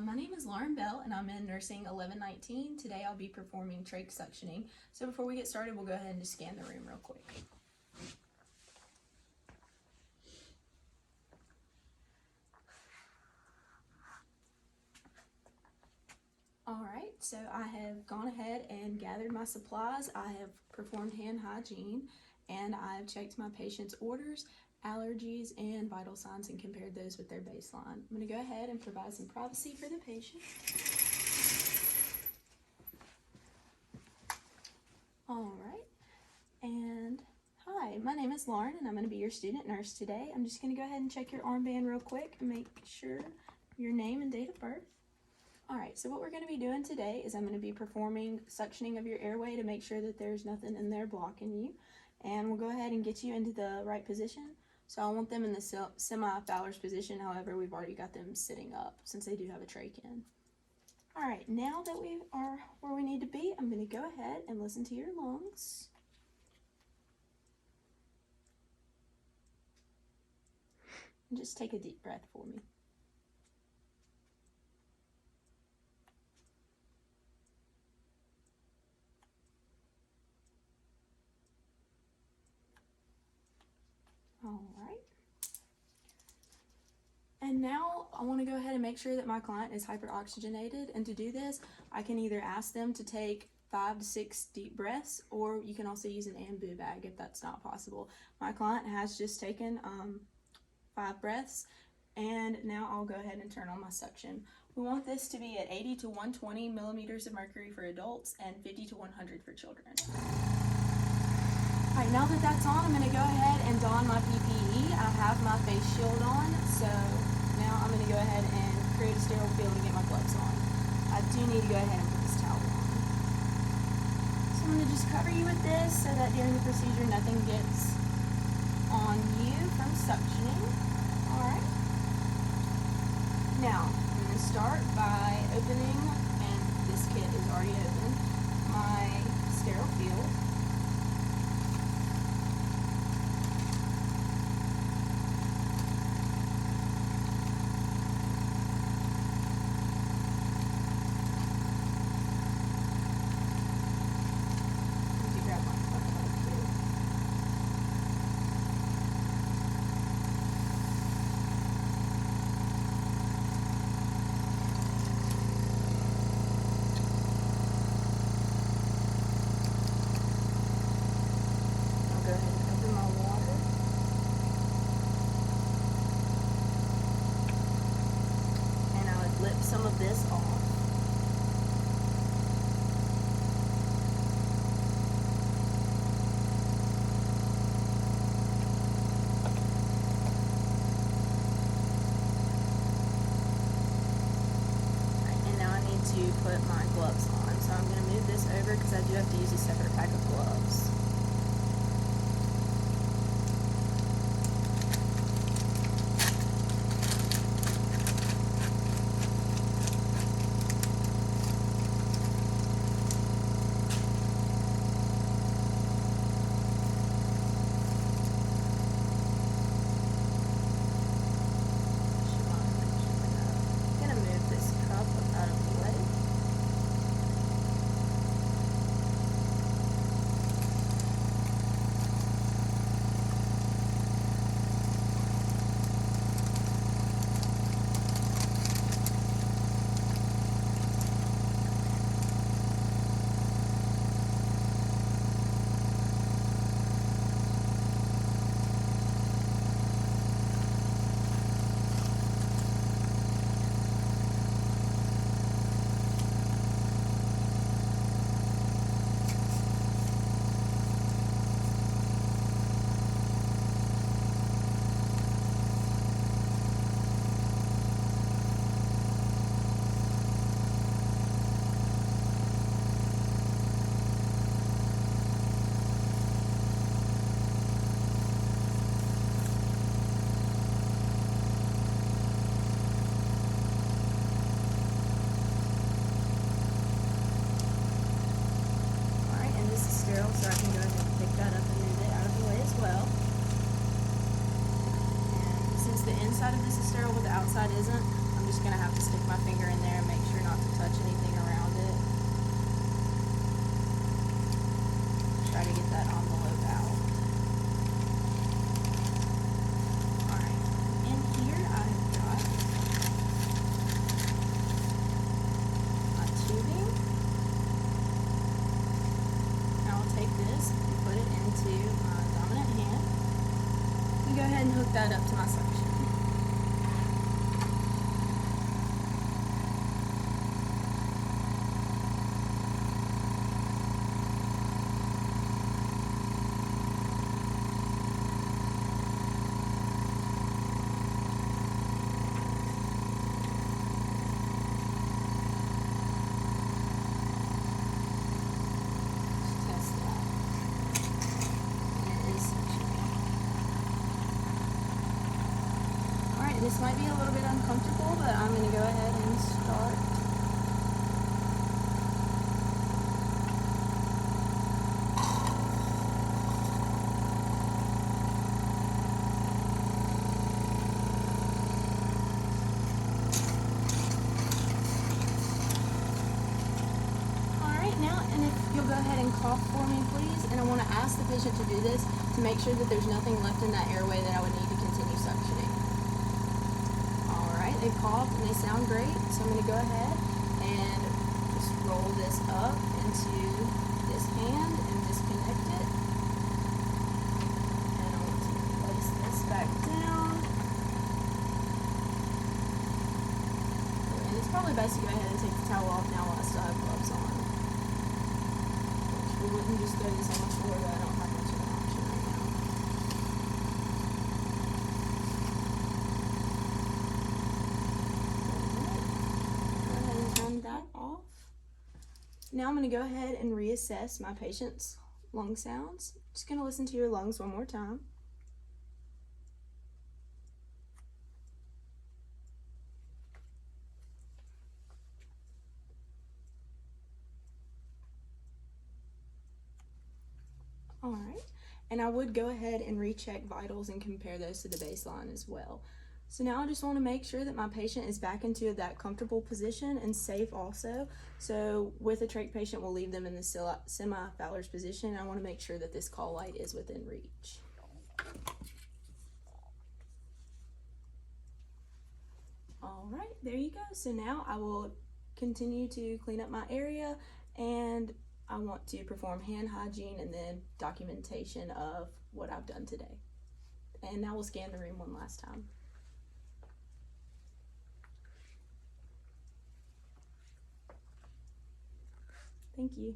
My name is Lauren Bell and I'm in nursing 1119. Today I'll be performing trach suctioning. So before we get started, we'll go ahead and just scan the room real quick. Alright, so I have gone ahead and gathered my supplies. I have performed hand hygiene and I've checked my patient's orders, allergies, and vital signs and compared those with their baseline. I'm going to go ahead and provide some privacy for the patient. Alright, and hi, my name is Lauren and I'm going to be your student nurse today. I'm just going to go ahead and check your armband real quick and make sure your name and date of birth. Alright, so what we're going to be doing today is I'm going to be performing suctioning of your airway to make sure that there's nothing in there blocking you. And we'll go ahead and get you into the right position. So I want them in the semi-Fowler's position, however, we've already got them sitting up since they do have a trach in. Alright, now that we are where we need to be, I'm going to go ahead and listen to your lungs. And just take a deep breath for me. Alright. And now I want to go ahead and make sure that my client is hyperoxygenated, and to do this I can either ask them to take 5 to 6 deep breaths, or you can also use an ambu bag if that's not possible. My client has just taken 5 breaths, and now I'll go ahead and turn on my suction. We want this to be at 80 to 120 millimeters of mercury for adults and 50 to 100 for children. Alright, now that that's on, I'm going to go ahead and don my PPE. I have my face shield on, so now I'm going to go ahead and create a sterile field and get my gloves on. I do need to go ahead and put this towel on. So I'm going to just cover you with this so that during the procedure nothing gets on you from suctioning. Alright. Now, I'm going to start by opening, and this kit is already open, my sterile field. Some of this off. And now I need to put my gloves on. So I'm going to move this over because I do have to use a separate pack of gloves. going to have to stick my finger in there and make sure not to touch anything around it. Try to get that envelope out. Alright, in here I've got my tubing. Now I'll take this and put it into my dominant hand and go ahead and hook that up to my suction. This might be a little bit uncomfortable, but I'm going to go ahead and start. Alright, now, and if you'll go ahead and cough for me, please. And I want to ask the patient to do this to make sure that there's nothing left in that airway that I would need to continue suctioning. They coughed and they sound great, so I'm going to go ahead and just roll this up into this hand and disconnect it. And I want to place this back down. And it's probably best to go ahead and take the towel off now while I still have gloves on. Which we wouldn't just throw this on the floor, but I don't have much of an option right now. That off. Now I'm going to go ahead and reassess my patient's lung sounds. Just going to listen to your lungs one more time. All right, and I would go ahead and recheck vitals and compare those to the baseline as well. So now I just want to make sure that my patient is back into that comfortable position and safe also. So with a trach patient, we'll leave them in the semi-Fowler's position. I want to make sure that this call light is within reach. All right, there you go. So now I will continue to clean up my area, and I want to perform hand hygiene and then documentation of what I've done today. And now we'll scan the room one last time. Thank you.